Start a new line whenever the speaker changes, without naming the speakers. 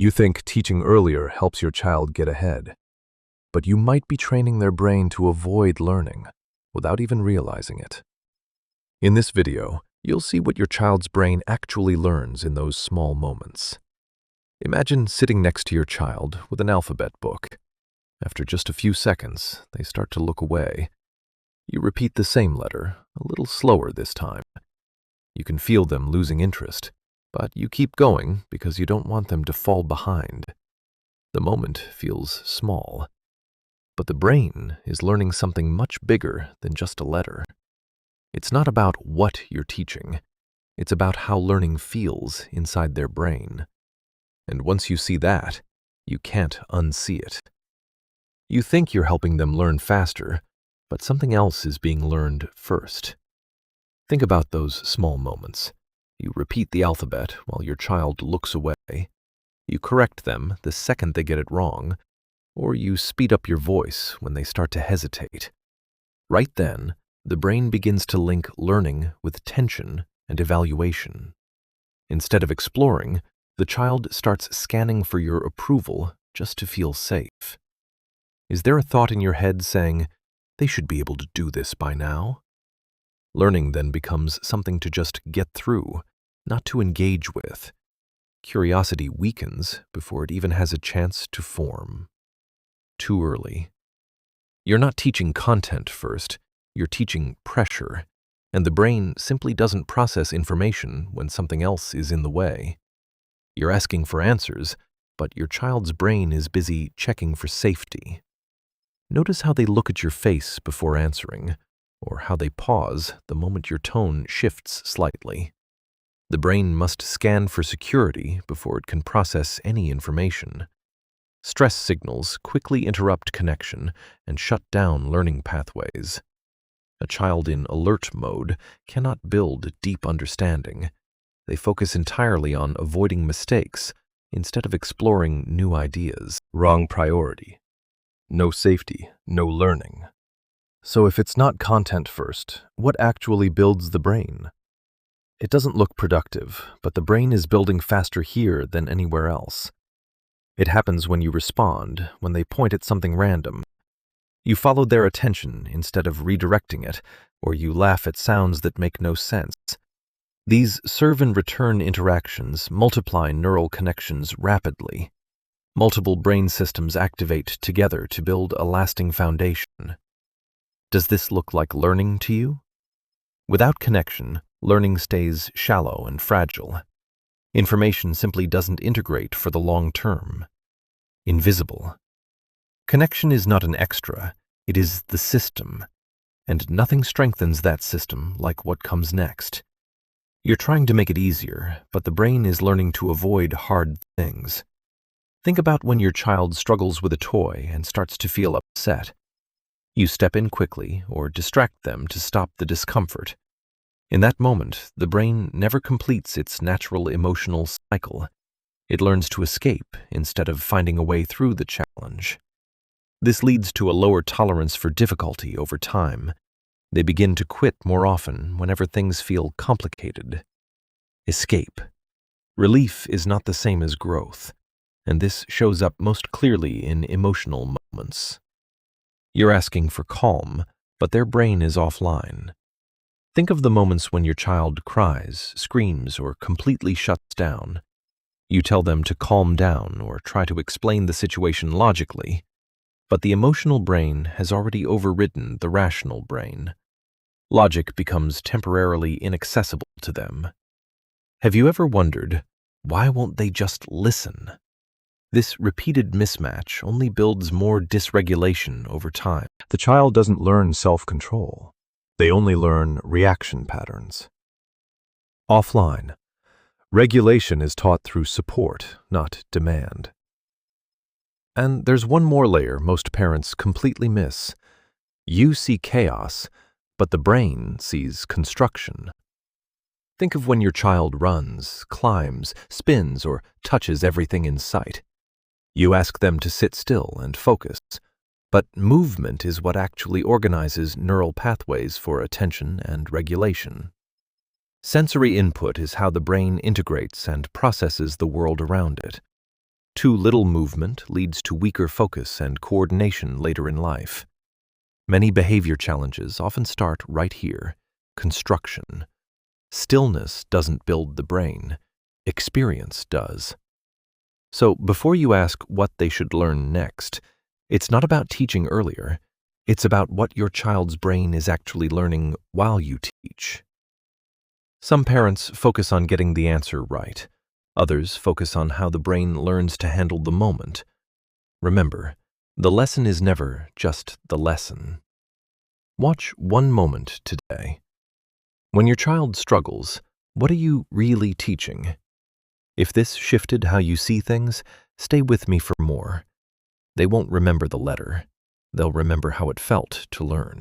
You think teaching earlier helps your child get ahead, but you might be training their brain to avoid learning without even realizing it. In this video, you'll see what your child's brain actually learns in those small moments. Imagine sitting next to your child with an alphabet book. After just a few seconds, they start to look away. You repeat the same letter, a little slower this time. You can feel them losing interest, but you keep going because you don't want them to fall behind. The moment feels small, but the brain is learning something much bigger than just a letter. It's not about what you're teaching. It's about how learning feels inside their brain. And once you see that, you can't unsee it. You think you're helping them learn faster, but something else is being learned first. Think about those small moments. You repeat the alphabet while your child looks away. You correct them the second they get it wrong, or you speed up your voice when they start to hesitate. Right then, the brain begins to link learning with tension and evaluation. Instead of exploring, the child starts scanning for your approval just to feel safe. Is there a thought in your head saying, "They should be able to do this by now"? Learning then becomes something to just get through, not to engage with. Curiosity weakens before it even has a chance to form. Too early. You're not teaching content first, you're teaching pressure, and the brain simply doesn't process information when something else is in the way. You're asking for answers, but your child's brain is busy checking for safety. Notice how they look at your face before answering, or how they pause the moment your tone shifts slightly. The brain must scan for security before it can process any information. Stress signals quickly interrupt connection and shut down learning pathways. A child in alert mode cannot build deep understanding. They focus entirely on avoiding mistakes instead of exploring new ideas. Wrong priority. No safety, no learning. So if it's not content first, what actually builds the brain? It doesn't look productive, but the brain is building faster here than anywhere else. It happens when you respond, when they point at something random. You follow their attention instead of redirecting it, or you laugh at sounds that make no sense. These serve and return interactions multiply neural connections rapidly. Multiple brain systems activate together to build a lasting foundation. Does this look like learning to you? Without connection, learning stays shallow and fragile. Information simply doesn't integrate for the long term. Invisible. Connection is not an extra, it is the system, and nothing strengthens that system like what comes next. You're trying to make it easier, but the brain is learning to avoid hard things. Think about when your child struggles with a toy and starts to feel upset. You step in quickly or distract them to stop the discomfort. In that moment, the brain never completes its natural emotional cycle. It learns to escape instead of finding a way through the challenge. This leads to a lower tolerance for difficulty over time. They begin to quit more often whenever things feel complicated. Escape. Relief is not the same as growth, and this shows up most clearly in emotional moments. You're asking for calm, but their brain is offline. Think of the moments when your child cries, screams, or completely shuts down. You tell them to calm down or try to explain the situation logically, but the emotional brain has already overridden the rational brain. Logic becomes temporarily inaccessible to them. Have you ever wondered, why won't they just listen? This repeated mismatch only builds more dysregulation over time.
The child doesn't learn self-control. They only learn reaction patterns.
Offline. Regulation is taught through support, not demand. And there's one more layer most parents completely miss. You see chaos, but the brain sees construction. Think of when your child runs, climbs, spins, or touches everything in sight. You ask them to sit still and focus, but movement is what actually organizes neural pathways for attention and regulation. Sensory input is how the brain integrates and processes the world around it. Too little movement leads to weaker focus and coordination later in life. Many behavior challenges often start right here: construction. Stillness doesn't build the brain, experience does. So before you ask what they should learn next, it's not about teaching earlier, it's about what your child's brain is actually learning while you teach. Some parents focus on getting the answer right. Others focus on how the brain learns to handle the moment. Remember, the lesson is never just the lesson. Watch one moment today. When your child struggles, what are you really teaching? If this shifted how you see things, stay with me for more. They won't remember the letter. They'll remember how it felt to learn.